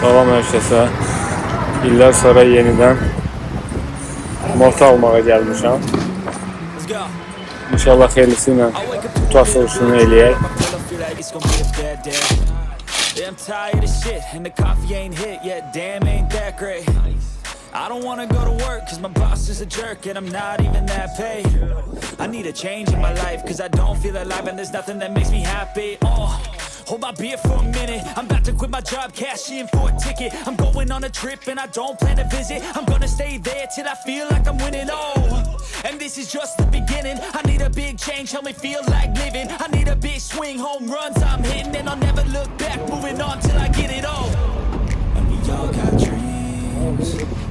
Salam herkese. İllər sonra yeniden moto almağa gelmişəm. İnşallah xeyirlisiyle kutu açılışını eləyək. I'm tired of shit and the coffee ain't hit yet, damn ain't that great. I don't wanna go to work cause my boss is a jerk and I'm not even that paid. I need a change in my life cause I don't feel alive and there's nothing that makes me happy. Hold my beer for a minute, I'm about to quit my job, cash in for a ticket. I'm going on a trip and I don't plan to visit. I'm gonna stay there till I feel like I'm winning, and this is just the beginning. I need a big change, help me feel like living. I need a big swing, home runs I'm hitting, and I'll never look back, moving on till I get it all. And we all got dreams,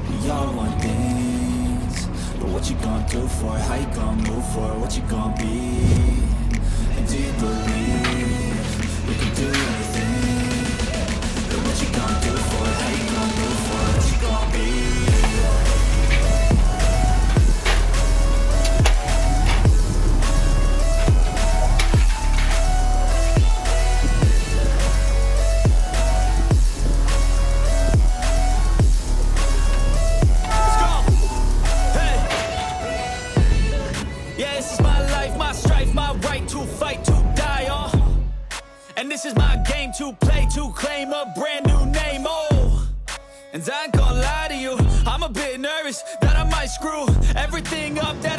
we all want things, but what you gonna do for it? How you gonna move for it? What you gonna be? And do you believe you can do anything? But what you gonna do for it? How you gonna move for it? What you gonna be? And this is my game to play, to claim a brand new name, and I ain't gonna lie to you, I'm a bit nervous that I might screw everything up that